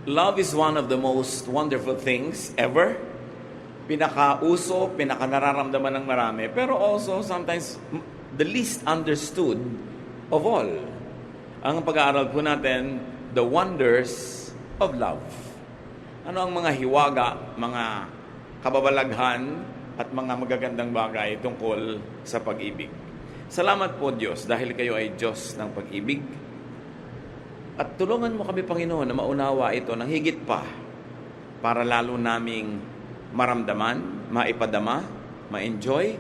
Love is one of the most wonderful things ever. Pinakauso, pinakanararamdaman ng marami, pero also sometimes the least understood of all. Ang pag-aaral po natin, the wonders of love. Ano ang mga hiwaga, mga kababalaghan, at mga magagandang bagay tungkol sa pag-ibig. Salamat po Diyos dahil kayo ay Diyos ng pag-ibig. At tulungan mo kami, Panginoon, na maunawa ito ng higit pa para lalo naming maramdaman, maipadama, ma-enjoy,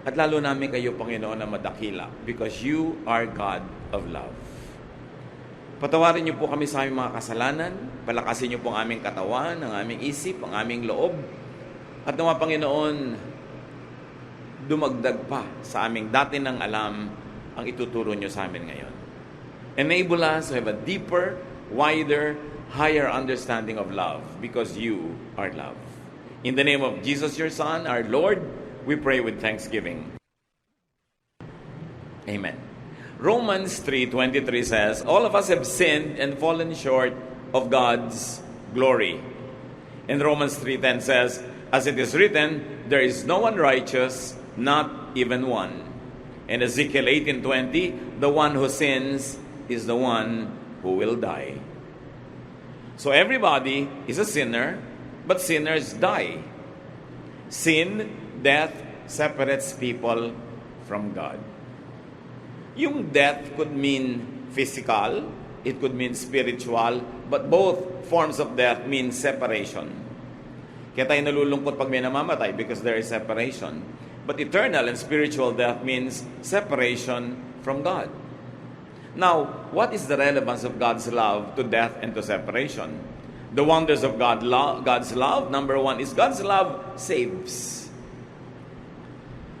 at lalo namin kayo, Panginoon, na madakila because you are God of love. Patawarin niyo po kami sa aming mga kasalanan, palakasin niyo po ang aming katawan, ang aming isip, ang aming loob, at nawa, Panginoon, dumagdag pa sa aming dati nang alam ang ituturo niyo sa amin ngayon. Enable us to have a deeper, wider, higher understanding of love because you are love. In the name of Jesus, your Son, our Lord, we pray with thanksgiving. Amen. Romans 3:23 says, all of us have sinned and fallen short of God's glory. And Romans 3:10 says, as it is written, there is no one righteous, not even one. And Ezekiel 18:20, the one who sins is the one who will die. So everybody is a sinner, but sinners die. Sin, death, separates people from God. Yung death could mean physical, it could mean spiritual, but both forms of death mean separation. Kaya tayo nalulungkot pag may namamatay because there is separation. But eternal and spiritual death means separation from God. Now, what is the relevance of God's love to death and to separation? The wonders of God's love, number one, is God's love saves.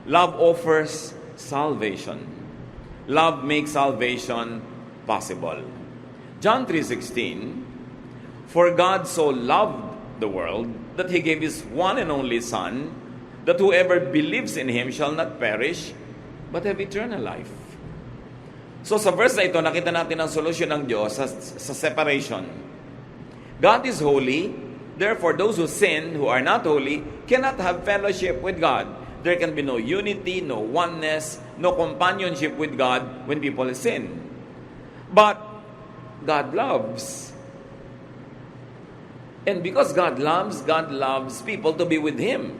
Love offers salvation. Love makes salvation possible. John 3:16, for God so loved the world that He gave His one and only Son, that whoever believes in Him shall not perish, but have eternal life. So sa verse na ito, nakita natin ang solusyon ng Diyos sa separation. God is holy, therefore those who sin, who are not holy, cannot have fellowship with God. There can be no unity, no oneness, no companionship with God when people sin. But God loves. And because God loves people to be with Him.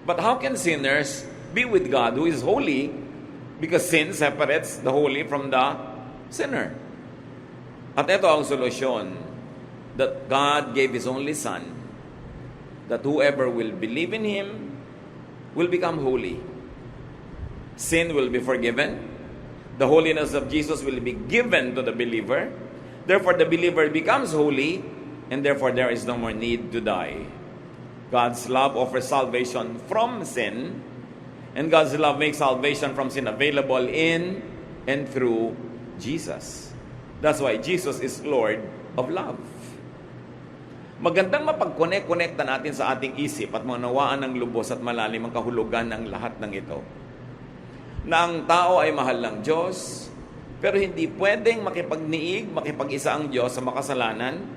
But how can sinners be with God who is holy? Because sin separates the holy from the sinner. At ito ang solusyon, that God gave His only Son, that whoever will believe in Him will become holy. Sin will be forgiven. The holiness of Jesus will be given to the believer. Therefore, the believer becomes holy, and therefore there is no more need to die. God's love offers salvation from sin, and God's love makes salvation from sin available in and through Jesus. That's why Jesus is Lord of love. Magandang mapag-connect-connecta natin sa ating isip at maunawaan ng lubos at malalim ang kahulugan ng lahat ng ito. Na ang tao ay mahal ng Diyos, pero hindi pwedeng makipagniig, makipag-isa ang Diyos sa makasalanan.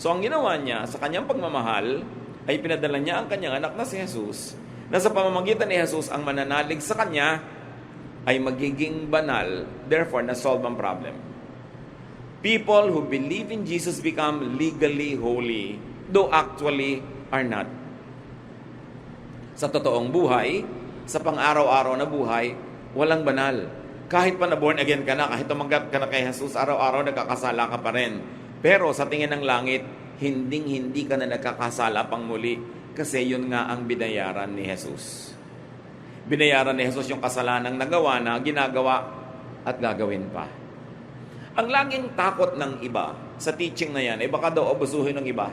So ang ginawa niya sa kanyang pagmamahal ay pinadala niya ang kanyang anak na si Jesus, na sa pamamagitan ni Jesus ang mananalig sa kanya ay magiging banal, therefore na-solve ang problem. People who believe in Jesus become legally holy, though actually are not. Sa totoong buhay, sa pang-araw-araw na buhay, walang banal. Kahit pa na born again ka na, kahit tumanggap ka na kay Jesus, araw-araw nagkakasala ka pa rin. Pero sa tingin ng langit, hindi ka na nagkakasala pang muli kasi yun nga ang binayaran ni Jesus. Binayaran ni Jesus yung kasalanang nagawa na, ginagawa at gagawin pa. Ang laging takot ng iba sa teaching na yan, baka daw abusuhin ng iba.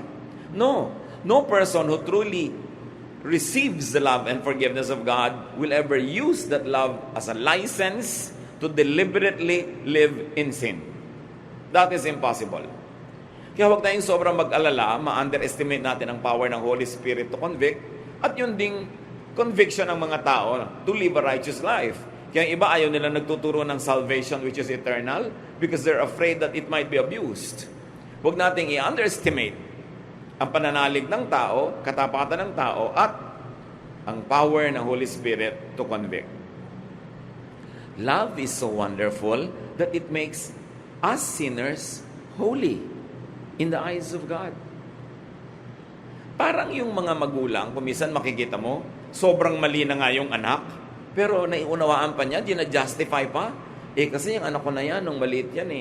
No person who truly receives the love and forgiveness of God will ever use that love as a license to deliberately live in sin. That is impossible. Kaya huwag tayong sobrang mag-alala, ma-underestimate natin ang power ng Holy Spirit to convict, at yun ding conviction ng mga tao to live a righteous life. Kaya iba ayaw nila nagtuturo ng salvation which is eternal because they're afraid that it might be abused. Huwag nating i-underestimate ang pananalig ng tao, katapatan ng tao, at ang power ng Holy Spirit to convict. Love is so wonderful that it makes us sinners holy in the eyes of God. Parang yung mga magulang, kung minsan makikita mo, sobrang mali na nga yung anak, pero naiunawaan pa niya, justify pa. Kasi yung anak ko na yan, nung maliit yan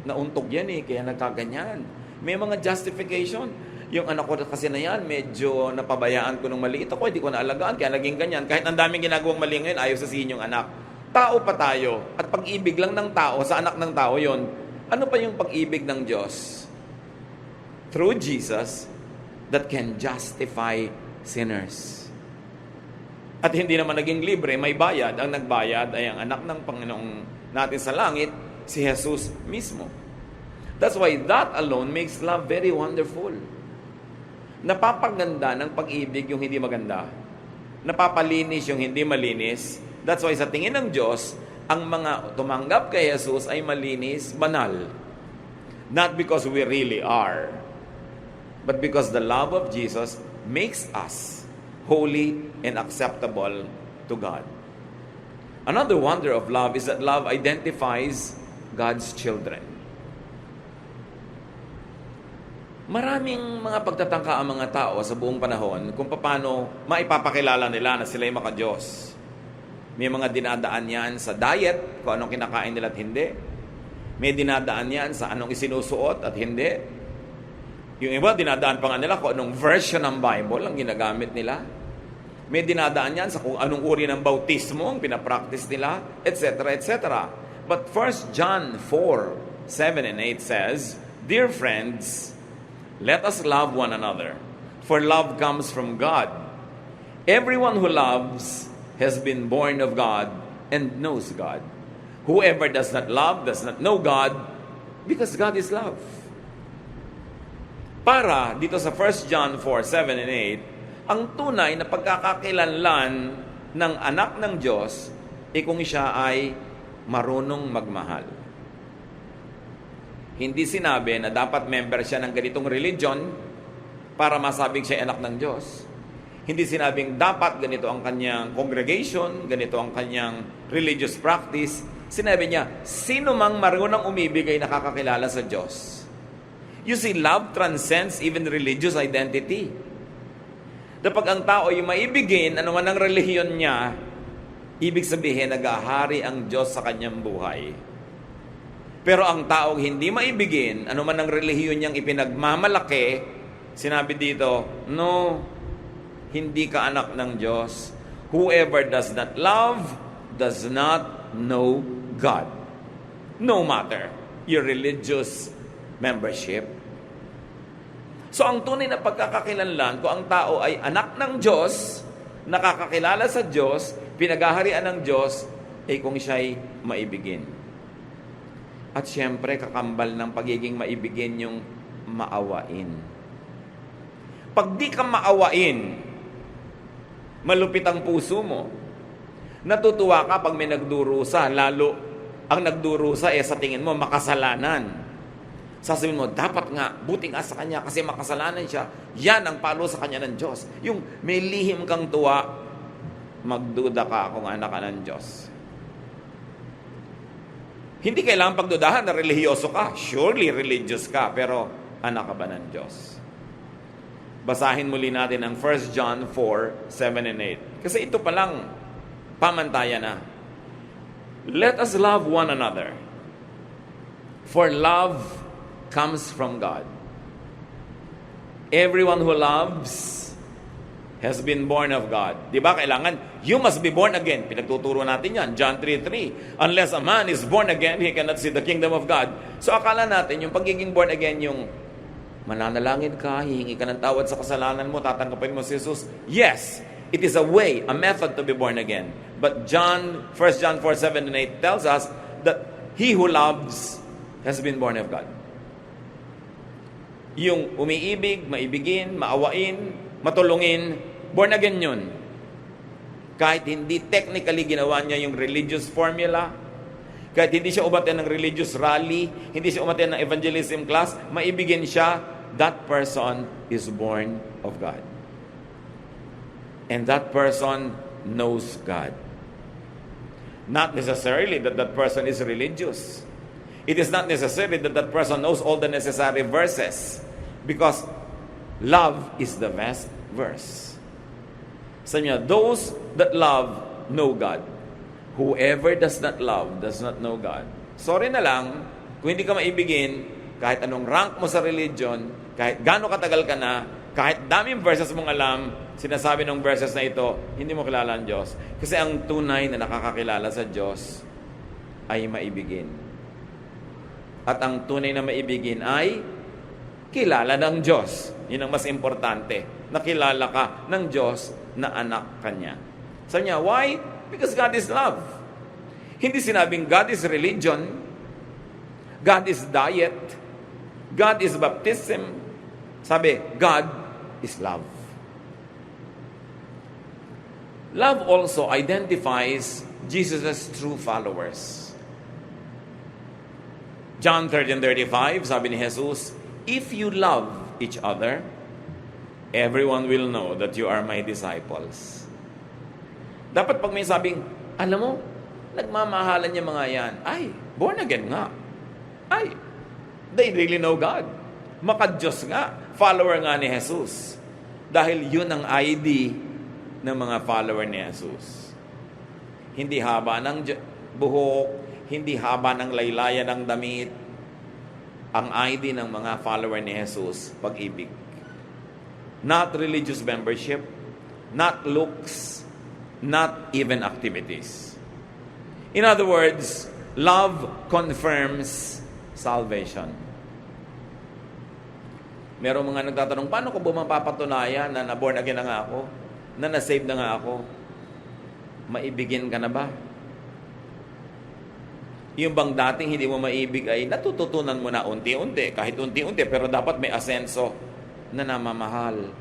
nauntog yan kaya nagkaganyan. May mga justification. Yung anak ko kasi na yan, medyo napabayaan ko nung maliit ako, hindi ko naalagaan, kaya naging ganyan. Kahit ang daming ginagawang mali ngayon, ayaw sasabihin yung anak. Tao pa tayo, at pag-ibig lang ng tao, sa anak ng tao yon. Ano pa yung pag-ibig ng Diyos? Through Jesus, that can justify sinners. At hindi naman naging libre, may bayad. Ang nagbayad ay ang anak ng Panginoong natin sa langit, si Jesus mismo. That's why that alone makes love very wonderful. Napapaganda ng pag-ibig yung hindi maganda. Napapalinis yung hindi malinis. That's why sa tingin ng Diyos, ang mga tumanggap kay Jesus ay malinis, banal. Not because we really are, but because the love of Jesus makes us holy and acceptable to God. Another wonder of love is that love identifies God's children. Maraming mga pagtatangka ang mga tao sa buong panahon kung paano maipapakilala nila na sila'y maka-Diyos. May mga dinadaan yan sa diet, kung anong kinakain nila at hindi. May dinadaan yan sa anong isinusuot at hindi. Yung iba, dinadaan pa nga nila kung anong version ng Bible ang ginagamit nila. May dinadaan yan sa kung anong uri ng bautismo ang pinapractice nila, etc., etc. But 1 John 4:7 and 8 says, "Dear friends, let us love one another, for love comes from God. Everyone who loves has been born of God and knows God. Whoever does not love does not know God, because God is love." Para dito sa 1 John 4:7 and 8, ang tunay na pagkakakilanlan ng anak ng Diyos kung siya ay marunong magmahal. Hindi sinabi na dapat member siya ng ganitong religion para masabing siya ay anak ng Diyos. Hindi sinabing dapat ganito ang kanyang congregation, ganito ang kanyang religious practice. Sinabi niya, sino mang marunong umibig ay nakakakilala sa Diyos. You see, love transcends even religious identity. Kapag ang tao ay maibigin, ano man ang relihiyon niya, ibig sabihin, nag-ahari ang Diyos sa kanyang buhay. Pero ang taong hindi maibigin, ano man ang relihiyon niyang ipinagmamalaki, sinabi dito, no, hindi ka anak ng Diyos. Whoever does not love does not know God. No matter your religious membership. So ang tunay na pagkakakilanlan, kung ang tao ay anak ng Diyos, nakakakilala sa Diyos, pinaghaharian ng Diyos, ay kung siya'y maibigin. At siyempre, kakambal ng pagiging maibigin yung maawain. Pag di ka maawain, malupit ang puso mo. Natutuwa ka pag may nagdurusa, lalo ang nagdurusa sa tingin mo makasalanan. Sasabihin mo, dapat nga, buti nga sa kanya kasi makasalanan siya. Yan ang palo sa kanya ng Diyos. Yung may lihim kang tuwa, magduda ka kung anak ka ng Diyos. Hindi kailangan pagdudahan na relihiyoso ka. Surely religious ka, pero anak ka ba ng Diyos? Basahin muli natin ang 1 John 4:7 and 8. Kasi ito palang pamantayan na. Let us love one another. For love comes from God. Everyone who loves has been born of God. Di ba? Kailangan, you must be born again. Pinagtuturo natin yan. John 3:3. Unless a man is born again, he cannot see the kingdom of God. So akala natin, yung pagiging born again, yung mananalangin ka, hihingi ka ng tawad sa kasalanan mo, tatanggapin mo si Jesus. Yes, it is a way, a method to be born again. But 1 John 4:7 and 8 tells us that he who loves has been born of God. Yung umiibig, maibigin, maawain, matulungin, born again yun. Kahit hindi technically ginawa niya yung religious formula, Kahit hindi siya umattend ng religious rally, hindi siya umattend ng evangelism class, maibigin siya, that person is born of God. And that person knows God. Not necessarily that that person is religious. It is not necessary that that person knows all the necessary verses, because love is the best verse. Sabi niya, those that love know God. Whoever does not love does not know God. Sorry na lang, kung hindi ka maibigin, kahit anong rank mo sa religion, kahit gaano katagal ka na, kahit daming verses mong alam, sinasabi ng verses na ito, hindi mo kilala ang Diyos. Kasi ang tunay na nakakakilala sa Diyos ay maibigin. At ang tunay na maibigin ay kilala ng Diyos. Yun ang mas importante. Nakilala ka ng Diyos na anak kanya. Sabi niya, why? Because God is love. Hindi sinabing God is religion, God is diet, God is baptism. Sabi, God is love. Love also identifies Jesus' true followers. John 13:35, sabi ni Jesus, if you love each other, everyone will know that you are my disciples. Dapat pag may sabing, alam mo, nagmamahalan niya mga yan. Ay, born again nga. Ay, they really know God. Maka-Diyos nga. Follower nga ni Jesus. Dahil yun ang ID ng mga follower ni Jesus. Hindi haba ng buhok, hindi haba ng laylayan ng damit. Ang ID ng mga follower ni Jesus, pag-ibig. Not religious membership, not looks, not even activities. In other words, love confirms salvation. Merong mga nagtatanong, paano ko ba mapapatunayan na na-born again na nga ako? Na na-save na nga ako? Maibigin ka na ba? Yung bang dating hindi mo maibig ay natututunan mo na unti-unti, kahit unti-unti, pero dapat may asenso na namamahal.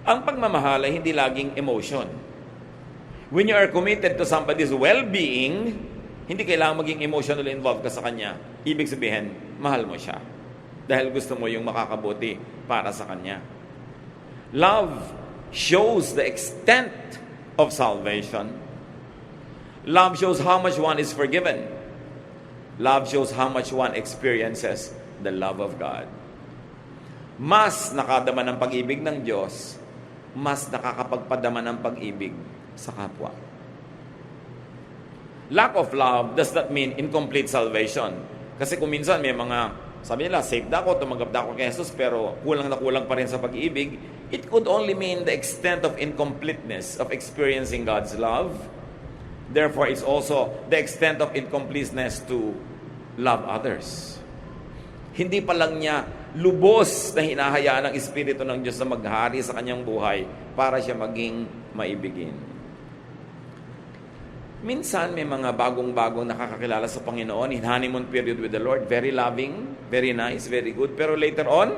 Ang pagmamahal ay hindi laging emotion. When you are committed to somebody's well-being, hindi kailangan maging emotionally involved ka sa kanya. Ibig sabihin, mahal mo siya. Dahil gusto mo yung makakabuti para sa kanya. Love shows the extent of salvation. Love shows how much one is forgiven. Love shows how much one experiences the love of God. Mas nakadama ng pag-ibig ng Diyos, mas nakakapagpadama ng pag-ibig sa kapwa. Lack of love does not mean incomplete salvation. Kasi kung minsan may mga, sabi nila, saved ako, tumanggap na ako kay Jesus, pero kulang na kulang pa rin sa pag-ibig, it could only mean the extent of incompleteness of experiencing God's love. Therefore, it's also the extent of incompleteness to love others. Hindi pa lang niya lubos na hinahayaan ng Espiritu ng Diyos na maghari sa kanyang buhay para siya maging maibigin. Minsan may mga bagong-bagong nakakakilala sa Panginoon in honeymoon period with the Lord. Very loving, very nice, very good. Pero later on,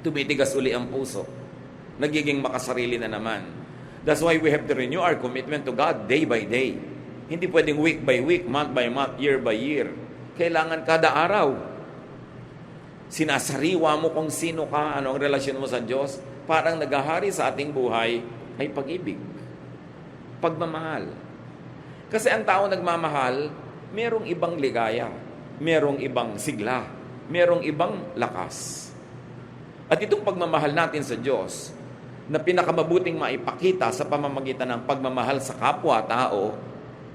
tumitigas uli ang puso. Nagiging makasarili na naman. That's why we have to renew our commitment to God day by day. Hindi pwedeng week by week, month by month, year by year. Kailangan kada araw. Sinasariwa mo kung sino ka, ano ang relasyon mo sa Diyos. Parang naghahari sa ating buhay ay pag-ibig. Pagmamahal. Kasi ang tao nagmamahal, merong ibang ligaya, merong ibang sigla, merong ibang lakas. At itong pagmamahal natin sa Diyos, na pinakamabuting maipakita sa pamamagitan ng pagmamahal sa kapwa-tao,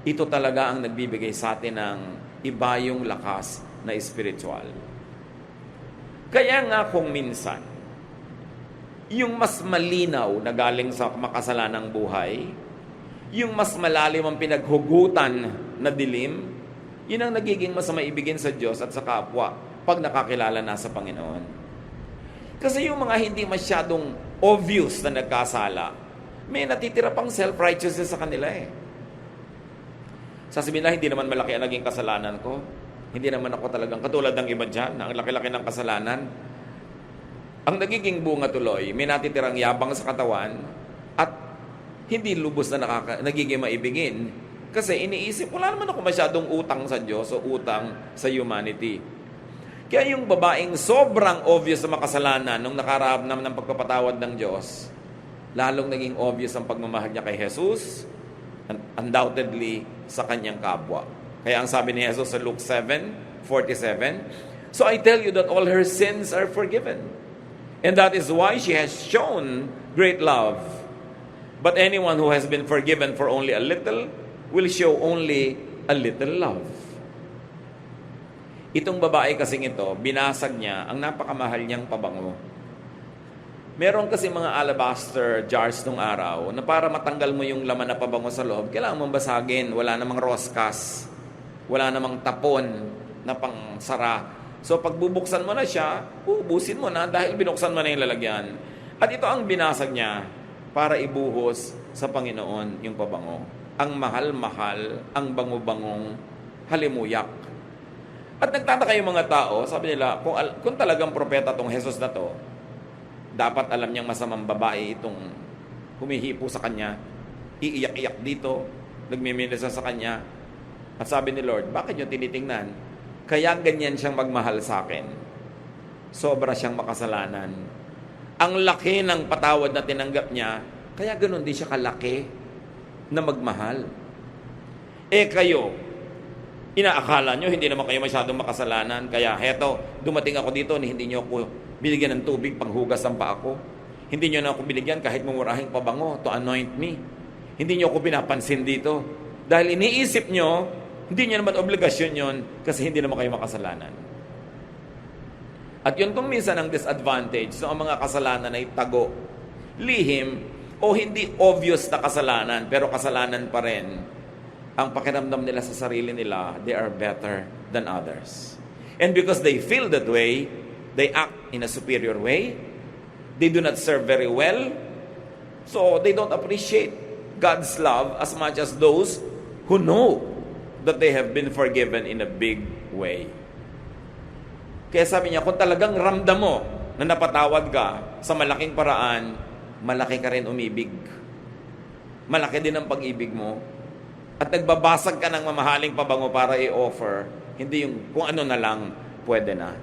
ito talaga ang nagbibigay sa atin ng iba yung lakas na espiritual. Kaya nga kung minsan, yung mas malinaw na galing sa makasalanang buhay, yung mas malalim ang pinaghugutan na dilim, yun ang nagiging mas maibigin sa Diyos at sa kapwa pag nakakilala na sa Panginoon. Kasi yung mga hindi masyadong obvious na nagkasala, may natitira pang self-righteousness sa kanila eh. Sasabihin na, hindi naman malaki ang naging kasalanan ko. Hindi naman ako talagang katulad ng iba dyan, na ang laki-laki ng kasalanan. Ang nagiging bunga tuloy, may natitirang yabang sa katawan at hindi lubos na nagiging maibigin Kasi iniisip, wala naman ako masyadong utang sa Diyos o utang sa humanity. Kaya yung babaeng sobrang obvious na makasalanan nung nakaharap naman ng pagpapatawad ng Diyos, lalong naging obvious ang pagmamahal niya kay Jesus, undoubtedly sa kanyang kapwa. Kaya ang sabi ni Jesus sa Luke 7:47, "So I tell you that all her sins are forgiven. And that is why she has shown great love. But anyone who has been forgiven for only a little will show only a little love." Itong babae kasing ito, binasag niya ang napakamahal niyang pabango. Meron kasi mga alabaster jars nung araw na para matanggal mo yung laman na pabango sa loob, kailangan mong basagin. Wala namang roskas. Wala namang tapon na pangsara. So pag bubuksan mo na siya, ubusin mo na dahil binuksan mo na yung lalagyan. At ito ang binasag niya para ibuhos sa Panginoon yung pabango. Ang mahal-mahal, ang bango-bangong halimuyak. At nagtataka yung mga tao, sabi nila, kung talagang propeta tong Jesus na to, dapat alam niyang masamang babae itong humihipo sa kanya, iiyak-iyak dito, nagmiminisa sa kanya. At sabi ni Lord, bakit niyo tinitingnan? Kaya ganyan siyang magmahal sa akin. Sobra siyang makasalanan. Ang laki ng patawad na tinanggap niya, kaya ganun din siya kalaki na magmahal. Kayo, inaakala nyo, hindi naman kayo masyadong makasalanan. Kaya heto, dumating ako dito, hindi nyo ako binigyan ng tubig panghugas ng paa ko. Hindi nyo na ako binigyan kahit mumurahing pabango to anoint me. Hindi nyo ako pinapansin dito. Dahil iniisip nyo, hindi nyo naman obligasyon yon kasi hindi naman kayo makasalanan. At yun kung minsan ang disadvantage so ang mga kasalanan ay tago, lihim, o hindi obvious na kasalanan, pero kasalanan pa rin. Ang pakiramdam nila sa sarili nila, they are better than others. And because they feel that way, they act in a superior way. They do not serve very well. So they don't appreciate God's love as much as those who know that they have been forgiven in a big way. Kaya sabi niya, kung talagang ramdam mo na napatawad ka sa malaking paraan, malaki ka rin umibig. Malaki din ang pag-ibig mo. At nagbabasag ka ng mamahaling pabango para i-offer, hindi yung kung ano na lang pwede na.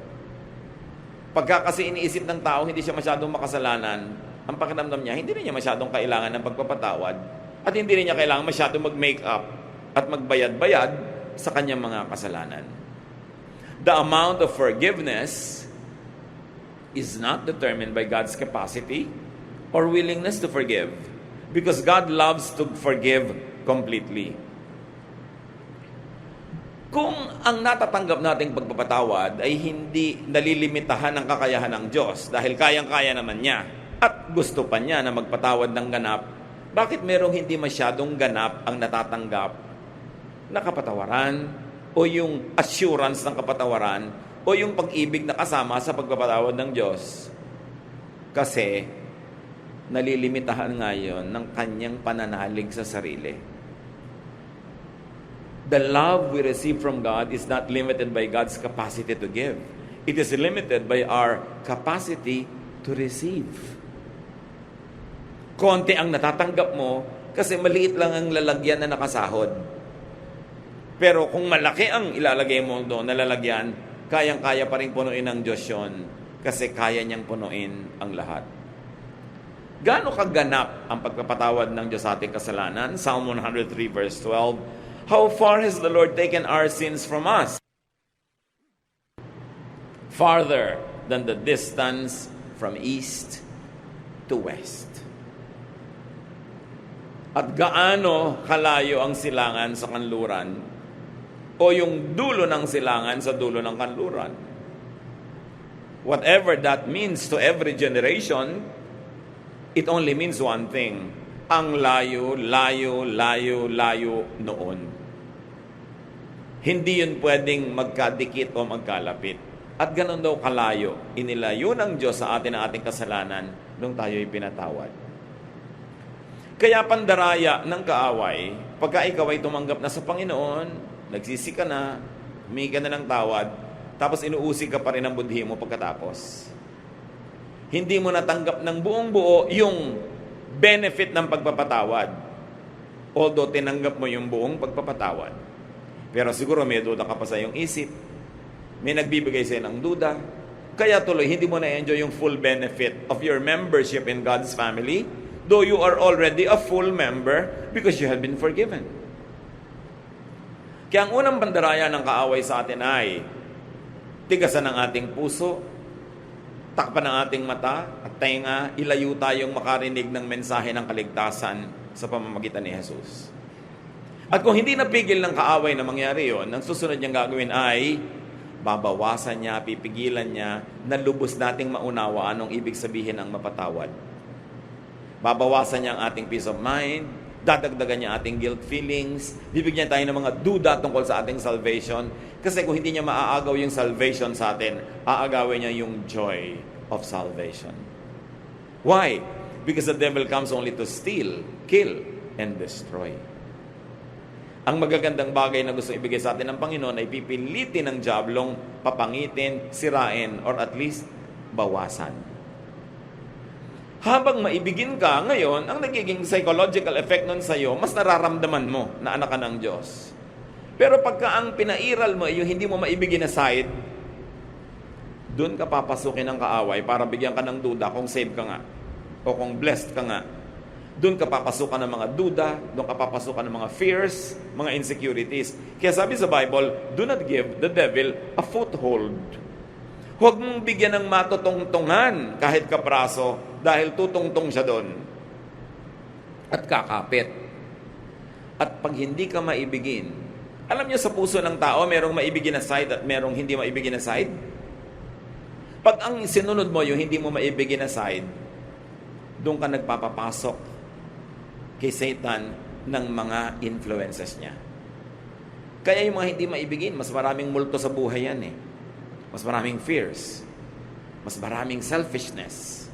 Pagka kasi iniisip ng tao, hindi siya masyadong makasalanan, ang pakiramdam niya, hindi rin niya masyadong kailangan ng pagpapatawad at hindi rin niya kailangan masyadong mag-make up at magbayad-bayad sa kanyang mga kasalanan. The amount of forgiveness is not determined by God's capacity or willingness to forgive because God loves to forgive completely. Kung ang natatanggap nating pagpapatawad ay hindi nalilimitahan ng kakayahan ng Diyos dahil kayang-kaya naman niya at gusto pa niya na magpatawad ng ganap, bakit merong hindi masyadong ganap ang natatanggap na kapatawaran o yung assurance ng kapatawaran o yung pag-ibig na kasama sa pagpapatawad ng Diyos? Kasi nalilimitahan ngayon ng kanyang pananalig sa sarili. The love we receive from God is not limited by God's capacity to give. It is limited by our capacity to receive. Konti ang natatanggap mo kasi maliit lang ang lalagyan na nakasahod. Pero kung malaki ang ilalagay mo doon na lalagyan, kayang-kaya pa rin punuin ng Diyos yun kasi kaya niyang punuin ang lahat. Gaano kaganap ang pagpapatawad ng Diyos sa ating kasalanan? Psalm 103 verse 12, how far has the Lord taken our sins from us? Farther than the distance from east to west. At gaano kalayo ang silangan sa kanluran o yung dulo ng silangan sa dulo ng kanluran. Whatever that means to every generation, it only means one thing. Ang layo, layo, layo, layo noon. Hindi yun pwedeng magkadikit o magkalapit. At ganun daw kalayo, inilayo ng Diyos sa atin ang ating kasalanan nung tayo'y pinatawad. Kaya pandaraya ng kaaway, pagka ikaw ay tumanggap na sa Panginoon, nagsisi ka na, humingi ka na ng tawad, tapos inuusig ka pa rin ang budhi mo pagkatapos. Hindi mo natanggap ng buong buo yung benefit ng pagpapatawad. Although tinanggap mo yung buong pagpapatawad. Pero siguro may duda ka pa sa iyong isip. May nagbibigay sa'yo ng duda. Kaya tuloy, hindi mo na-enjoy yung full benefit of your membership in God's family, though you are already a full member because you have been forgiven. Kaya ang unang bandaraya ng kaaway sa atin ay tigasan ng ating puso, takpan ng ating mata at tenga, ilayo tayong makarinig ng mensahe ng kaligtasan sa pamamagitan ni Jesus. At kung hindi napigil ng kaaway na mangyari yon, ang susunod niyang gagawin ay babawasan niya, pipigilan niya na lubos nating maunawa anong ibig sabihin ng mapatawad. Babawasan niya ang ating peace of mind, dadagdagan niya ating guilt feelings, bibigyan tayo ng mga duda tungkol sa ating salvation. Kasi kung hindi niya maaagaw yung salvation sa atin, aagawin niya yung joy of salvation. Why? Because the devil comes only to steal, kill, and destroy. Ang magagandang bagay na gusto ibigay sa atin ng Panginoon ay pipilitin ng diablong papangitin, sirain, or at least bawasan. Habang maibigin ka, ngayon, ang nagiging psychological effect nun sa'yo, mas nararamdaman mo na anak ka ng Diyos. Pero pagka ang pinairal mo, yung hindi mo maibigin na side, doon ka papasukin ng kaaway para bigyan ka ng duda kung saved ka nga o kung blessed ka nga. Doon ka papasukan ng mga duda, doon ka papasukan ng mga fears, mga insecurities. Kaya sabi sa Bible, do not give the devil a foothold. Huwag mong bigyan ng matutungtungan kahit kapraso dahil tutungtong siya doon. At kakapit. At pag hindi ka maibigin, alam niyo sa puso ng tao, merong maibigin na side at merong hindi maibigin na side. Pag ang sinunod mo yung hindi mo maibigin na side, doon ka nagpapapasok kay Satan ng mga influences niya. Kaya yung mga hindi maibigin, mas maraming multo sa buhay yan eh. Mas maraming fears. Mas maraming selfishness.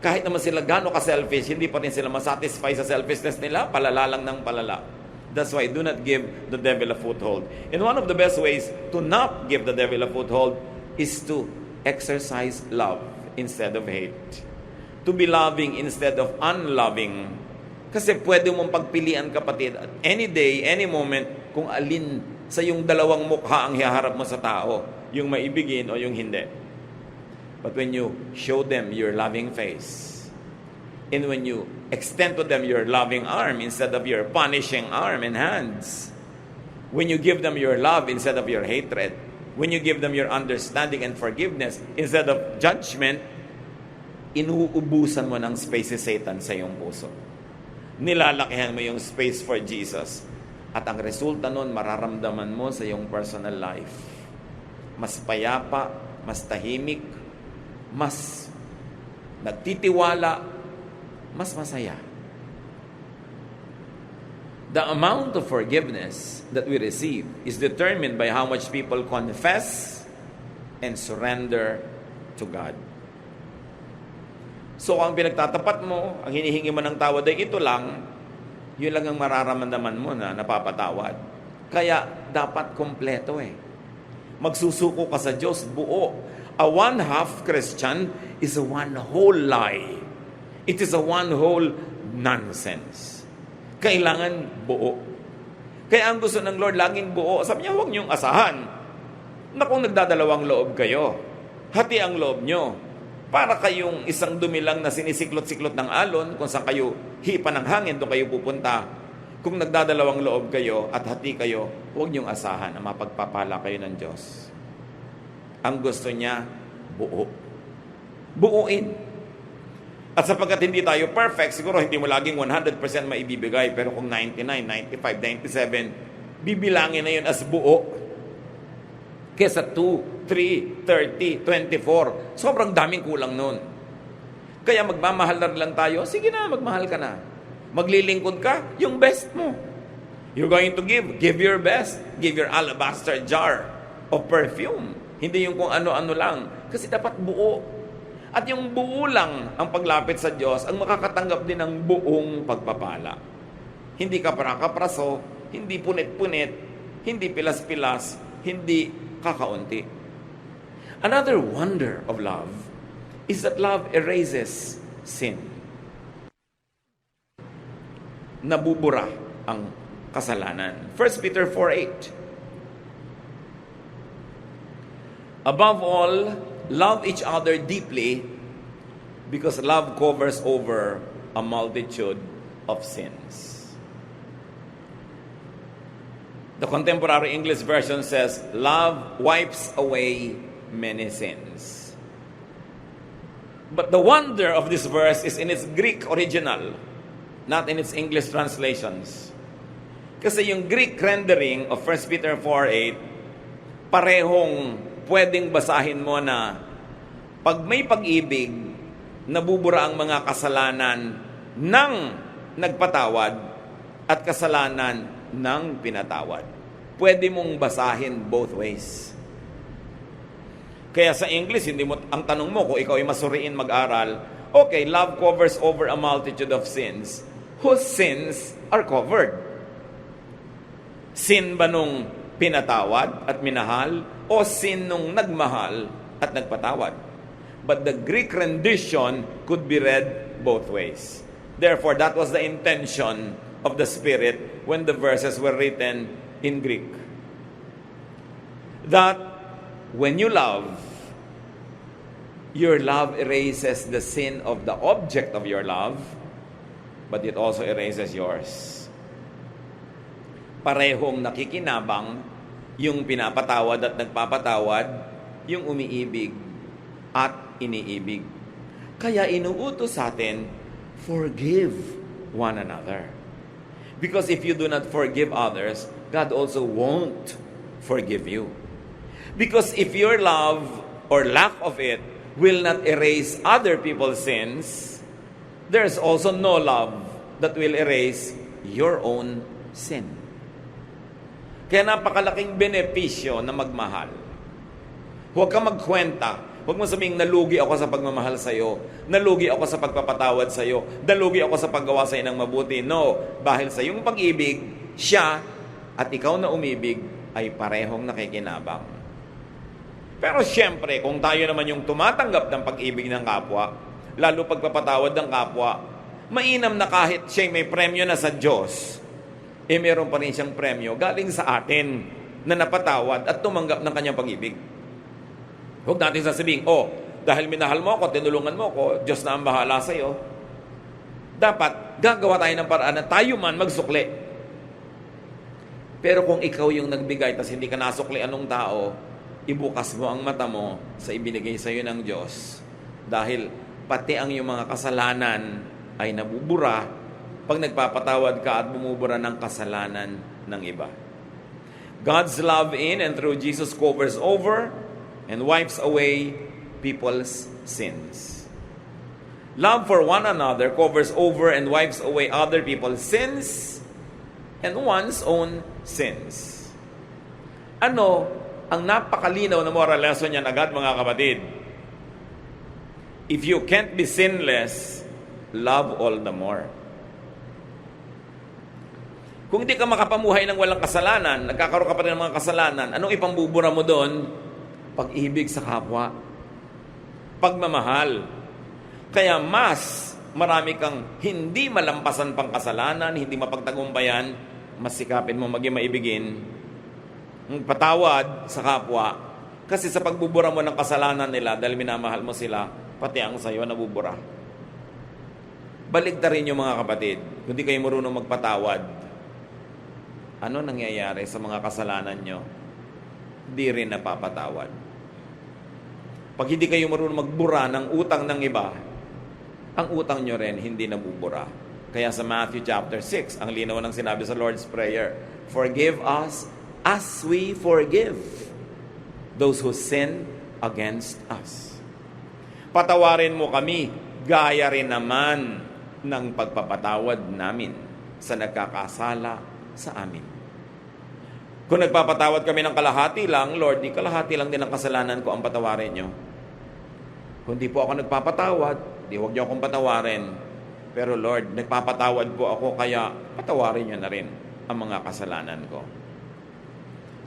Kahit naman sila gano'n ka-selfish, hindi pa rin sila masatisfy sa selfishness nila, palala lang ng palala. That's why do not give the devil a foothold. And one of the best ways to not give the devil a foothold is to exercise love instead of hate. To be loving instead of unloving. Kasi pwede mong pagpilian, kapatid, at any day, any moment, kung alin sa yung dalawang mukha ang hiharap mo sa tao, yung maibigin o yung hindi. But when you show them your loving face, and when you extend to them your loving arm instead of your punishing arm and hands, when you give them your love instead of your hatred, when you give them your understanding and forgiveness instead of judgment, inuubusan mo ng space si Satan sa iyong puso. Nilalakihan mo yung space for Jesus. At ang resulta nun, mararamdaman mo sa iyong personal life. Mas payapa, mas tahimik, mas nagtitiwala, mas masaya. The amount of forgiveness that we receive is determined by how much people confess and surrender to God. So, ang pinagtatapat mo, ang hinihingi mo ng tawad ay ito lang, yun lang ang mararamdaman mo na napapatawad. Kaya, dapat kompleto eh. Magsusuko ka sa Diyos, buo. A one-half Christian is a one whole lie. It is a one whole nonsense. Kailangan buo. Kaya ang gusto ng Lord, laging buo. Sabi niya, huwag niyong asahan na kung nagdadalawang loob kayo, hati ang loob niyo. Para kayong isang dumilang na sinisiklot-siklot ng alon, kung saan kayo hipa ng hangin, doon kayo pupunta. Kung nagdadalawang loob kayo at hati kayo, huwag niyong asahan na mapagpapala kayo ng Diyos. Ang gusto niya, buo. Buuin. At sapagkat hindi tayo perfect, siguro hindi mo laging 100% maibibigay, pero kung 99, 95, 97, bibilangin na yun as buo. Kesa 2, 3, 30, 24. Sobrang daming kulang nun. Kaya magmamahal na lang tayo, sige na, magmahal ka na. Maglilingkod ka, yung best mo. You're going to give your best. Give your alabaster jar of perfume. Hindi yung kung ano-ano lang. Kasi dapat buo. At yung buo lang ang paglapit sa Diyos, ang makakatanggap din ng buong pagpapala. Hindi ka para-kapraso, hindi punit-punit, hindi pilas-pilas, hindi kakaunti. Another wonder of love is that love erases sin. Nabubura ang kasalanan. 1 Peter 4:8. Above all, love each other deeply because love covers over a multitude of sins. The contemporary English version says, love wipes away many sins. But the wonder of this verse is in its Greek original, not in its English translations. Kasi yung Greek rendering of 1 Peter 4:8, parehong pwedeng basahin mo na pag may pag-ibig, nabubura ang mga kasalanan ng nagpatawad at kasalanan ng pinatawad. Pwede mong basahin both ways. Kaya sa English, hindi mo, ang tanong mo kung ikaw ay masuriin mag-aral, okay, love covers over a multitude of sins. Whose sins are covered? Sin ba nung pinatawad at minahal o sin nung nagmahal at nagpatawad? But the Greek rendition could be read both ways. Therefore, that was the intention of the Spirit when the verses were written in Greek. That when you love, your love erases the sin of the object of your love, but it also erases yours. Parehong nakikinabang yung pinapatawad at nagpapatawad, yung umiibig at iniibig. Kaya inuutos sa atin, forgive one another. Because if you do not forgive others, God also won't forgive you. Because if your love or lack of it will not erase other people's sins, there's also no love that will erase your own sin. Kaya napakalaking benepisyo na magmahal. Huwag kang magkwenta. Huwag mo sabihing, nalugi ako sa pagmamahal sa'yo. Nalugi ako sa pagpapatawad sa'yo. Nalugi ako sa paggawa sa'yo ng mabuti. No, dahil sa iyong pag-ibig, siya at ikaw na umibig ay parehong nakikinabang. Pero siyempre, kung tayo naman yung tumatanggap ng pag-ibig ng kapwa, lalo pagpapatawad ng kapwa, mainam na kahit siya may premyo na sa Diyos, meron pa rin siyang premyo galing sa atin na napatawad at tumanggap ng kanyang pag-ibig. Huwag natin sasabihin, dahil minahal mo ako, tinulungan mo ako, Diyos na ang bahala sa iyo. Dapat, gagawa tayo ng paraan na tayo man magsukli. Pero kung ikaw yung nagbigay, tas hindi ka nasukli anong tao, ibukas mo ang mata mo sa ibinigay sa iyo ng Diyos. Dahil pati ang iyong mga kasalanan ay nabubura pag nagpapatawad ka at bumubura ng kasalanan ng iba. God's love in and through Jesus covers over and wipes away people's sins. Love for one another covers over and wipes away other people's sins and one's own sins. Ano ang napakalinaw na moral lesson yan agad, mga kapatid? If you can't be sinless, love all the more. Kung di ka makapamuhay ng walang kasalanan, nagkakaroon ka pa rin ng mga kasalanan, anong ipambubura mo doon? Pag-ibig sa kapwa. Pagmamahal. Kaya mas marami kang hindi malampasan pang kasalanan, hindi mapagtagumpayan, mas sikapin mo maging maibigin, patawad sa kapwa. Kasi sa pagbubura mo ng kasalanan nila, dahil minamahal mo sila, pati ang sayo nabubura. Baligtarin niyo, mga kapatid. Kung di kayo marunong magpatawad, ano nangyayari sa mga kasalanan nyo? Di rin napapatawad. Pag hindi kayo marunong magbura ng utang ng iba, ang utang nyo rin hindi nabubura. Kaya sa Matthew chapter 6, ang linaw ng sinabi sa Lord's Prayer, forgive us as we forgive those who sin against us. Patawarin mo kami, gaya rin naman ng pagpapatawad namin sa nagkakasala sa amin. Kung nagpapatawad kami ng kalahati lang, Lord, di kalahati lang din ang kasalanan ko ang patawarin nyo. Kung di po ako nagpapatawad, di huwag nyo akong patawarin. Pero Lord, nagpapatawad po ako, kaya patawarin nyo na rin ang mga kasalanan ko.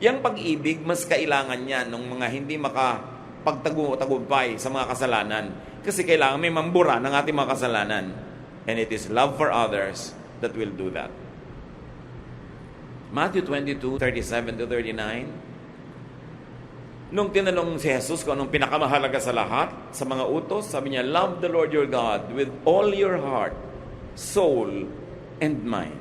Yang pag-ibig, mas kailangan yan ng mga hindi makapagtagumpay sa mga kasalanan. Kasi kailangan may mambura ng ating mga kasalanan. And it is love for others that will do that. Matthew 22:37 to 39. Nung tinanong si Jesus kung anong pinakamahalaga sa lahat, sa mga utos, sabi niya, love the Lord your God with all your heart, soul, and mind.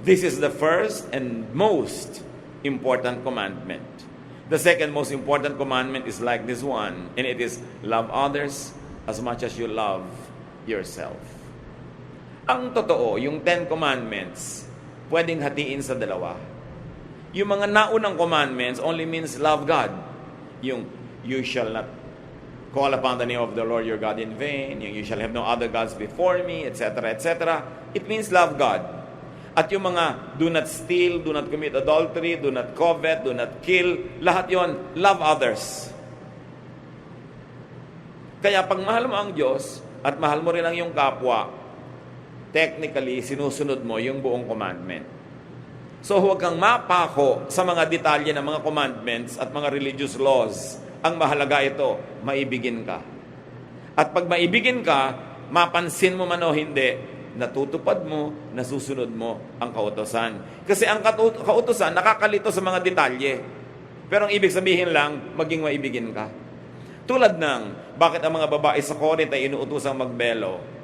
This is the first and most important commandment. The second most important commandment is like this one, and it is love others as much as you love yourself. Ang totoo, yung 10 commandments, pwedeng hatiin sa dalawa. Yung mga naunang commandments only means love God. Yung you shall not call upon the name of the Lord your God in vain, yung you shall have no other gods before me, etc., etc. It means love God. At yung mga do not steal, do not commit adultery, do not covet, do not kill, lahat yon love others. Kaya pag mahal mo ang Diyos at mahal mo rin ang iyong kapwa, technically, sinusunod mo yung buong commandment. So huwag kang mapako sa mga detalye ng mga commandments at mga religious laws. Ang mahalaga ito, maibigin ka. At pag maibigin ka, mapansin mo man o hindi, natutupad mo, nasusunod mo ang kautusan. Kasi ang kautusan, nakakalito sa mga detalye. Pero ang ibig sabihin lang, maging maibigin ka. Tulad ng, bakit ang mga babae sa Corinth ay inuutosang magbelo?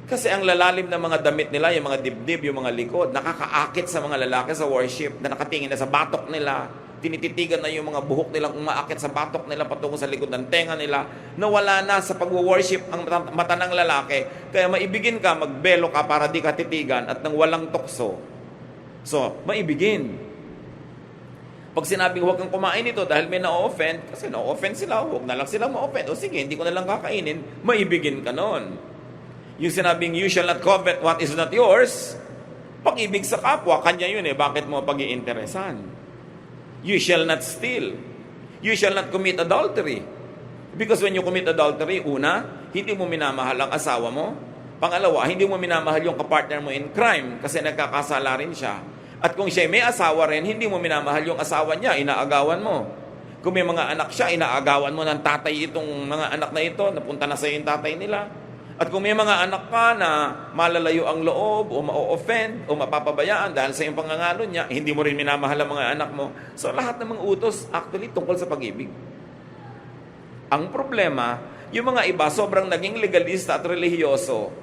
Kasi ang lalalim ng mga damit nila, yung mga dibdib, yung mga likod, nakakaakit sa mga lalaki sa worship, na nakatingin na sa batok nila, tinititigan na yung mga buhok nilang umaakit sa batok nila patungo sa likod ng tenga nila, na wala na sa pag-worship ang mata ng lalaki. Kaya maibigin ka, magbelo ka para di ka titigan at nang walang tukso. So, maibigin. Pag sinabing huwag kang kumain ito dahil may na-offend, kasi na-offend sila, huwag na lang sila ma-offend. O sige, hindi ko na lang kakainin, maibigin ka nun. Yung sinabing, you shall not covet what is not yours, pag-ibig sa kapwa, kanya yun bakit mo pag-iinteresan? You shall not steal. You shall not commit adultery. Because when you commit adultery, una, hindi mo minamahal ang asawa mo. Pangalawa, hindi mo minamahal yung kapartner mo in crime kasi nagkakasala rin siya. At kung siya may asawa rin, hindi mo minamahal yung asawa niya, inaagawan mo. Kung may mga anak siya, inaagawan mo ng tatay itong mga anak na ito, napunta na sa yung tatay nila. At kung may mga anak ka na malalayo ang loob o ma-offend o mapapabayaan dahil sa iyong pangangalo niya, hindi mo rin minamahal ang mga anak mo. So lahat ng mga utos actually tungkol sa pag-ibig. Ang problema, yung mga iba sobrang naging legalista at relihiyoso.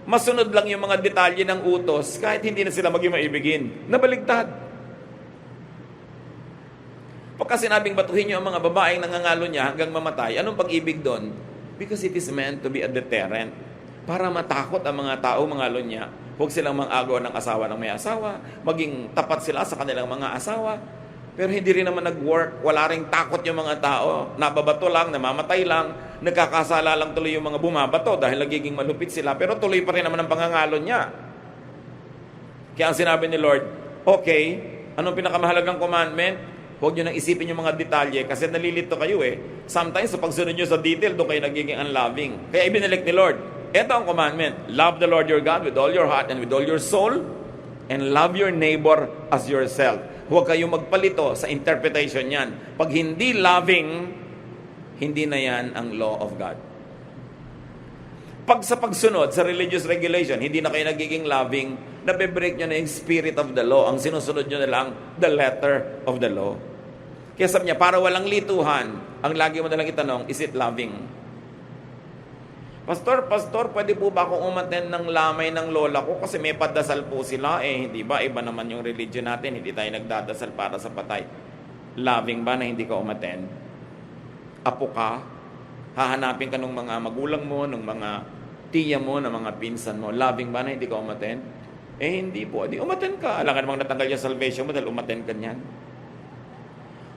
Masunod lang yung mga detalye ng utos kahit hindi na sila maging maibigin. Nabaligtad. Pagka sinabing batuhin niyo ang mga babaeng nangangalo niya hanggang mamatay, anong pag-ibig doon? Because it is meant to be a deterrent. Para matakot ang mga tao, mga lunya. Huwag silang mang-agaw ng asawa ng may asawa. Maging tapat sila sa kanilang mga asawa. Pero hindi rin naman nag-work. Wala ring takot yung mga tao. Nababato lang, namamatay lang. Nagkakasala lang tuloy yung mga bumabato dahil nagiging malupit sila. Pero tuloy pa rin naman ang pangangalo niya. Kaya ang sinabi ni Lord, okay, anong pinakamahalagang commandment? Huwag nyo nang isipin yung mga detalye kasi nalilito kayo Sometimes sa pagsunod nyo sa detail, doon kayo nagiging unloving. Kaya ibinalik ni Lord, ito ang commandment, love the Lord your God with all your heart and with all your soul and love your neighbor as yourself. Huwag kayong magpalito sa interpretation yan. Pag hindi loving, hindi na yan ang law of God. Pag sa pagsunod sa religious regulation, hindi na kayo nagiging loving, nabe-break nyo na yung spirit of the law. Ang sinusunod nyo na lang, the letter of the law. Kaya sabi niya, para walang lituhan, ang lagi mo na lang itanong, is it loving? Pastor, pwede po ba akong umattend ng lamay ng lola ko? Kasi may padasal po sila. Hindi ba? Iba naman yung religion natin. Hindi tayo nagdadasal para sa patay. Loving ba na hindi ka umattend? Apo ka? Hahanapin ka ng mga magulang mo, ng mga tiya mo, ng mga pinsan mo. Loving ba na hindi ka umattend? Hindi po. Di umattend ka. Alam ka namang natanggal yung salvation mo dahil umattend ka niyan.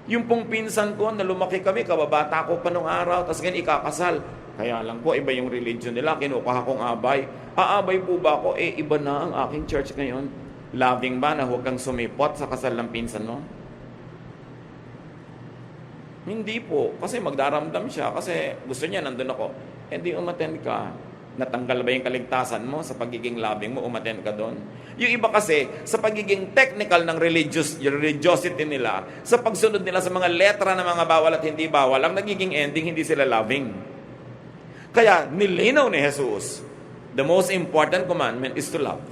Yung pong pinsan ko, na lumaki kami, kababata ko pa nung araw, tapos ganyan ikakasal. Kaya lang po, iba yung religion nila, kinukuha kong abay. Aabay po ba ako? Iba na ang aking church ngayon. Loving ba na huwag kang sumipot sa kasal ng pinsan mo? Hindi po. Kasi magdaramdam siya. Kasi gusto niya, nandun ako. Di umattend ka. Natanggal ba yung kaligtasan mo sa pagiging loving mo? Umattend ka doon. Yung iba kasi, sa pagiging technical ng religiosity nila, sa pagsunod nila sa mga letra ng mga bawal at hindi bawal, ang nagiging ending, hindi sila loving. Kaya, nilinaw ni Jesus, the most important commandment is to love.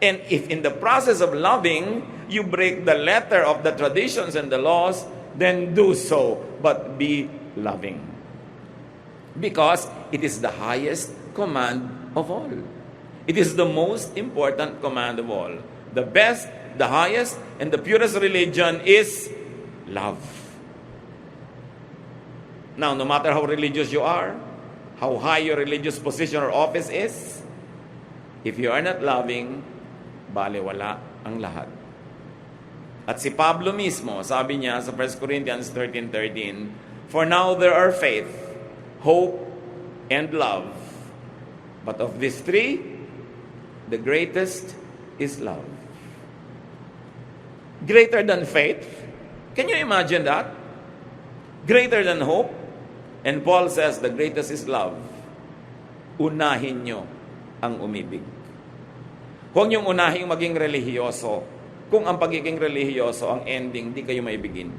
And if in the process of loving, you break the letter of the traditions and the laws, then do so, but be loving. Because it is the highest command of all. It is the most important command of all. The best, the highest, and the purest religion is love. Now, no matter how religious you are, how high your religious position or office is, if you are not loving, balewala ang lahat. At si Pablo mismo, sabi niya sa 1 Corinthians 13:13, "For now there are faith, hope, and love. But of these three, the greatest is love." Greater than faith? Can you imagine that? Greater than hope? And Paul says, the greatest is love. Unahin nyo ang umibig. Huwag niyong unahing maging relihiyoso. Kung ang pagiging relihiyoso, ang ending, di kayo maibigin.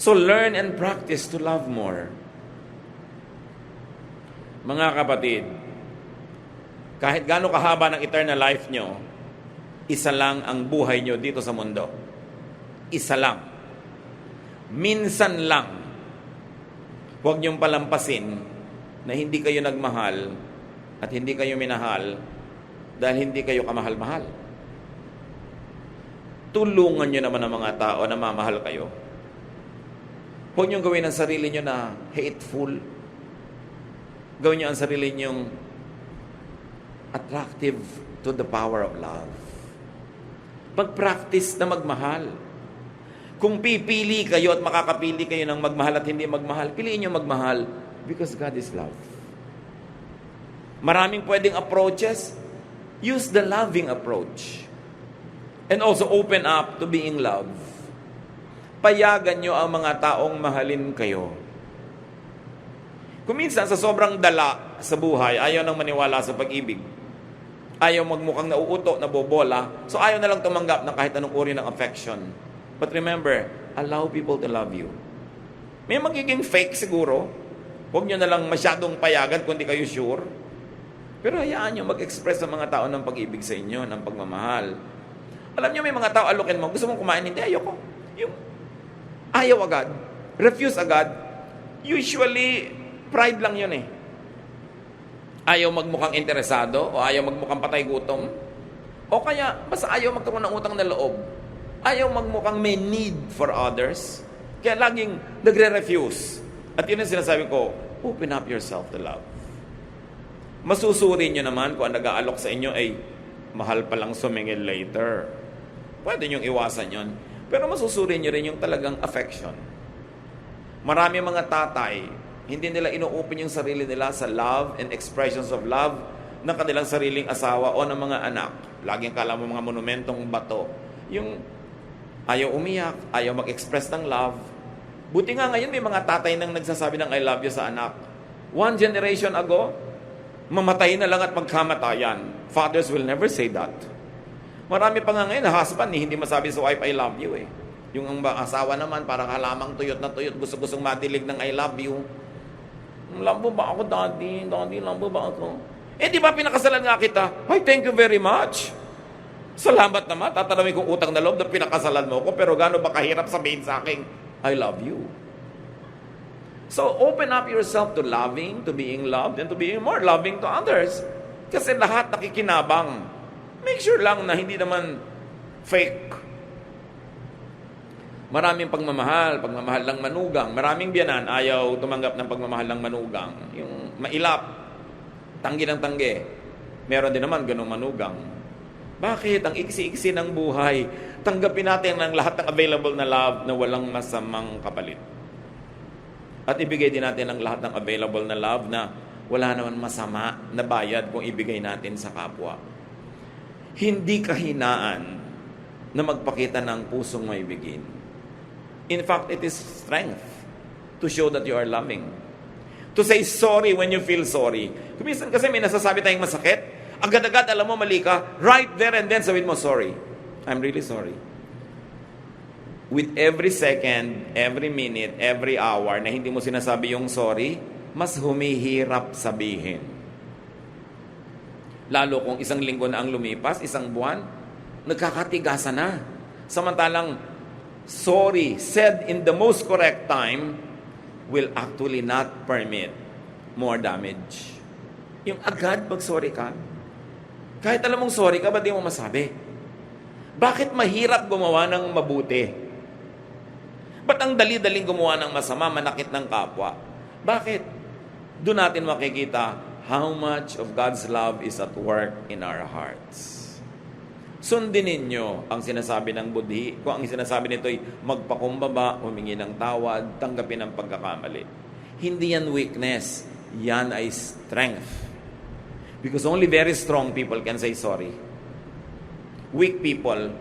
So learn and practice to love more. Mga kapatid, kahit gaano kahaba ng eternal life nyo, isa lang ang buhay nyo dito sa mundo. Isa lang. Minsan lang. Huwag niyong palampasin na hindi kayo nagmahal at hindi kayo minahal dahil hindi kayo kamahal-mahal. Tulungan niyo naman ang mga tao na mamahal kayo. Huwag niyong gawin ang sarili niyo na hateful. Gawin niyo ang sarili niyong attractive to the power of love. Mag-practice na magmahal. Kung pipili kayo at makakapili kayo ng magmahal at hindi magmahal, piliin niyo magmahal because God is love. Maraming pwedeng approaches. Use the loving approach. And also open up to being loved. Payagan nyo ang mga taong mahalin kayo. Kung minsan sa sobrang dala sa buhay, ayaw nang maniwala sa pag-ibig. Ayaw magmukhang nauuto, nabobola. So ayaw na lang tumanggap ng kahit anong uri ng affection. But remember, allow people to love you. May magiging fake siguro. Huwag nyo na lang masyadong payagan kung di kayo sure. Pero hayaan nyo mag-express ng mga tao ng pag-ibig sa inyo, ng pagmamahal. Alam nyo, may mga tao alukin mo, gusto mong kumain, hindi, ayoko. Yung ayaw agad, refuse agad, usually, pride lang yun eh. Ayaw magmukhang interesado, o ayaw magmukhang patay gutom, o kaya, basta ayaw magkaroon ng utang na loob. Ayaw magmukhang may need for others, kaya laging nagre-refuse. At yun ang sinasabi ko, open up yourself to love. Masusuri nyo naman kung ang nag-aalok sa inyo ay mahal palang sumingil later. Pwede nyong iwasan yon. Pero masusuri nyo rin yung talagang affection. Marami mga tatay, hindi nila ino-open yung sarili nila sa love and expressions of love ng kanilang sariling asawa o ng mga anak. Laging kala mo mga monumentong bato. Yung ayaw umiyak, ayaw mag-express ng love. Buti nga ngayon may mga tatay nang nagsasabi ng I love you sa anak. One generation ago, mamatay na lang at magkamatayan. Fathers will never say that. Marami pa nga ngayon, husband, hindi masabi sa wife, I love you eh. Yung ang asawa naman, parang halamang tuyot na tuyot, gusto-gustong madilig ng I love you. Love mo ba ako, daddy? Daddy, love mo ba ako? Eh, di ba pinakasalan nga kita? Ay, thank you very much. Salamat naman. Tatanawin kong utang na loob na pinakasalan mo ko, pero gaano ba kahirap sabihin sa akin, I love you. So, open up yourself to loving, to being loved, and to being more loving to others. Kasi lahat nakikinabang. Make sure lang na hindi naman fake. Maraming pagmamahal lang manugang. Maraming biyanan, ayaw tumanggap ng pagmamahal lang manugang. Yung mailap, tanggi ng tanggi. Meron din naman ganung manugang. Bakit? Ang iksi-iksi ng buhay. Tanggapin natin ang lahat ng available na love na walang masamang kapalit. At ibigay din natin ang lahat ng available na love na wala naman masama na bayad kung ibigay natin sa kapwa. Hindi kahinaan na magpakita ng pusong maibigin. In fact, it is strength to show that you are loving. To say sorry when you feel sorry. Kuminsan kasi may nasasabi tayong masakit, agad-agad alam mo mali ka, right there and then sabihin mo, sorry. I'm really sorry. With every second, every minute, every hour na hindi mo sinasabi yung sorry, mas humihirap sabihin. Lalo kung isang linggo na ang lumipas, isang buwan, nagkakatigasan na. Samantalang, sorry said in the most correct time will actually not permit more damage. Yung agad pag-sorry ka, kahit alam mong sorry ka, ba't di mo masabi? Bakit mahirap gumawa ng mabuti? Ba't ang dali-daling gumawa ng masama, manakit ng kapwa? Bakit? Doon natin makikita how much of God's love is at work in our hearts. Sundin ninyo ang sinasabi ng budhi. Kung ang sinasabi nito ay magpakumbaba, humingi ng tawad, tanggapin ang pagkakamali. Hindi yan weakness. Yan ay strength. Because only very strong people can say sorry. Weak people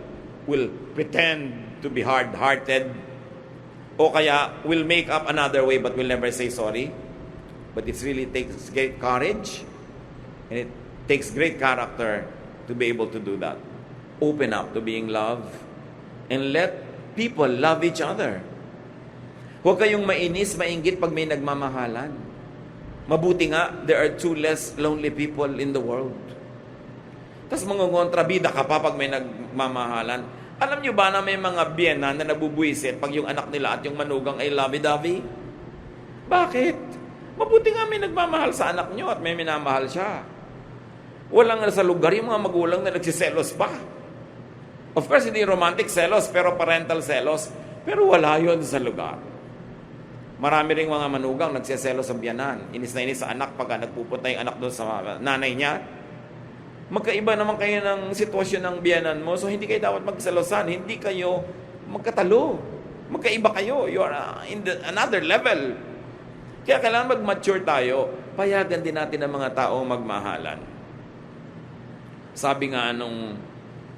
will pretend to be hard-hearted o kaya will make up another way but will never say sorry. But it really takes great courage and it takes great character to be able to do that. Open up to being loved and let people love each other. Huwag kayong mainis, mainggit pag may nagmamahalan. Mabuti nga, there are 2 less lonely people in the world. Tapos mga kontrabida ka pa pag may nagmamahalan. Alam nyo ba na may mga biyena na nabubuisit pag yung anak nila at yung manugang ay lovey-dovey? Bakit? Mabuti nga may nagmamahal sa anak nyo at may minamahal siya. Walang sa lugar yung mga magulang na nagsiselos pa. Of course, hindi romantic selos, pero parental selos. Pero wala yon sa lugar. Marami ring mga manugang nagsiselos sa biyanan. Inis na inis sa anak pagka nagpupunta yung anak doon sa nanay niya. Magkaiba naman kayo ng sitwasyon ng biyanan mo, so hindi kayo dapat magselosan. Hindi kayo magkatalo. Magkaiba kayo. You are in another level. Kaya kailangan mag-mature tayo. Payagan din natin ang mga tao magmahalan. Sabi nga nung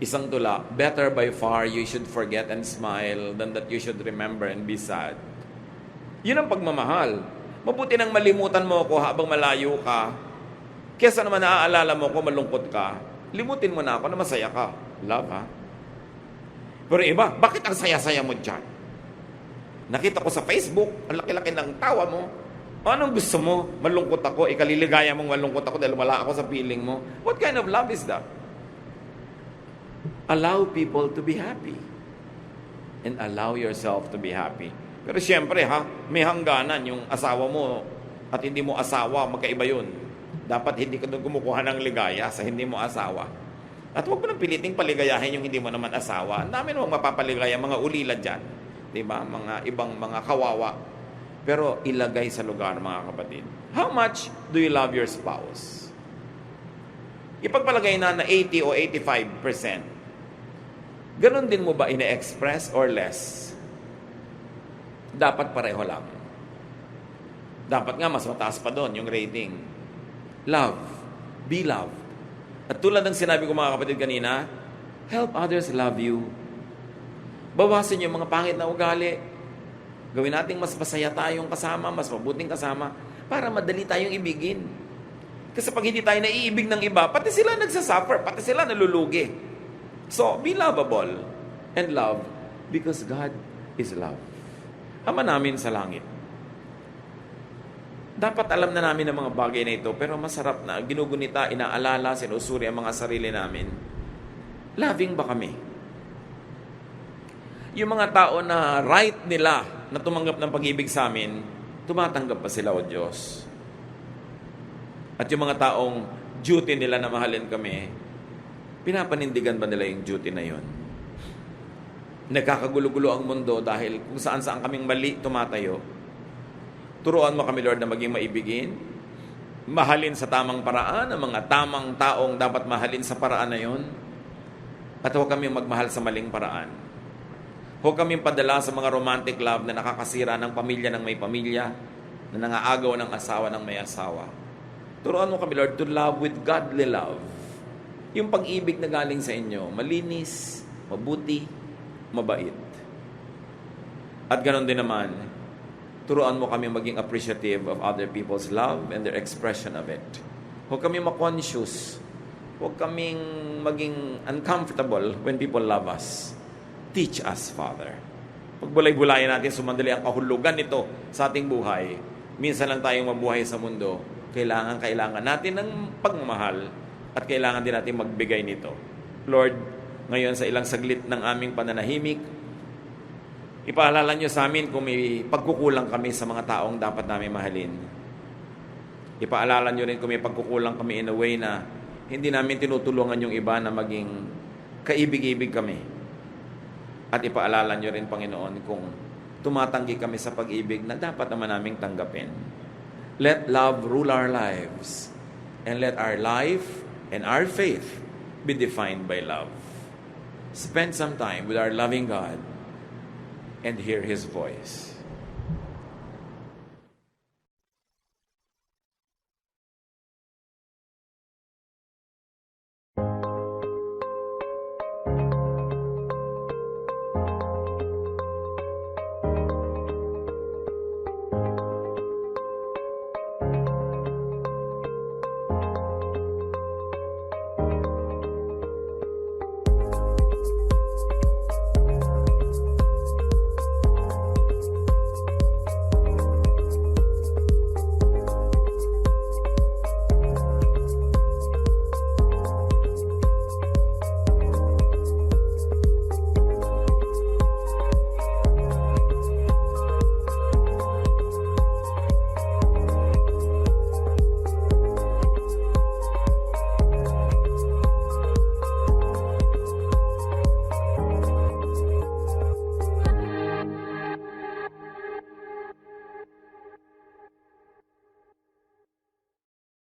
isang tula, better by far you should forget and smile than that you should remember and be sad. Yun ang pagmamahal. Mabuti nang malimutan mo ako habang malayo ka, kesa naman naaalala mo ko malungkot ka, limutin mo na ako na masaya ka. Love, ha? Pero iba, bakit ang saya-saya mo dyan? Nakita ko sa Facebook, ang laki-laki ng tawa mo. Anong gusto mo? Malungkot ako, ikaliligaya mong malungkot ako dahil wala ako sa feeling mo. What kind of love is that? Allow people to be happy. And allow yourself to be happy. Pero siyempre may hangganan yung asawa mo at hindi mo asawa, magkaiba yun. Dapat hindi ka doon kumukuha ng ligaya sa hindi mo asawa. At huwag mo nang piliting paligayahin yung hindi mo naman asawa. Ang dami namang mapapaligaya, mga ulila dyan. Diba? Mga ibang mga kawawa. Pero ilagay sa lugar, mga kapatid. How much do you love your spouse? Ipagpalagay na 80 o 85%. Ganon din mo ba ine-express or less? Dapat pareho lang. Dapat nga mas mataas pa doon yung rating. Love. Be loved. At tulad ng sinabi ko mga kapatid kanina, help others love you. Bawasan yung mga pangit na ugali. Gawin nating mas masaya tayong kasama, mas mabuting kasama, para madali tayong ibigin. Kasi pag hindi tayo naiibig ng iba, pati sila nagsasuffer, pati sila nalulugi. So, be lovable and love because God is love. Ama namin sa langit. Dapat alam na namin ang mga bagay na ito, pero masarap na ginugunita, inaalala, sinusuri ang mga sarili namin. Loving ba kami? Yung mga tao na right nila na tumanggap ng pag-ibig sa amin, tumatanggap pa sila, O Diyos? At yung mga taong duty nila na mahalin kami, pinapanindigan ba nila yung duty na yun? Nagkakagulo-gulo ang mundo dahil kung saan-saan kaming mali tumatayo. Turuan mo kami, Lord, na maging maibigin, mahalin sa tamang paraan, ang mga tamang taong dapat mahalin sa paraan na yun, at huwag kami magmahal sa maling paraan. Huwag kami padala sa mga romantic love na nakakasira ng pamilya ng may pamilya, na nangaagaw ng asawa ng may asawa. Turuan mo kami, Lord, to love with godly love. Yung pag-ibig na galing sa inyo, malinis, mabuti, mabait. At ganoon din naman, turuan mo kami maging appreciative of other people's love and their expression of it. Huwag kami ma-conscious. Huwag kaming maging uncomfortable when people love us. Teach us, Father. Pagbulay-bulayan natin, sumandali ang kahulugan nito sa ating buhay. Minsan lang tayong mabuhay sa mundo. Kailangan natin ng pagmamahal At kailangan din natin magbigay nito. Lord, ngayon sa ilang saglit ng aming pananahimik, ipaalala niyo sa amin kung may pagkukulang kami sa mga taong dapat namin mahalin. Ipaalala niyo rin kung may pagkukulang kami in a way na hindi namin tinutulungan yung iba na maging kaibig-ibig kami. At ipaalala niyo rin, Panginoon, kung tumatanggi kami sa pag-ibig na dapat naman naming tanggapin. Let love rule our lives, and let our life and our faith be defined by love. Spend some time with our loving God and hear His voice.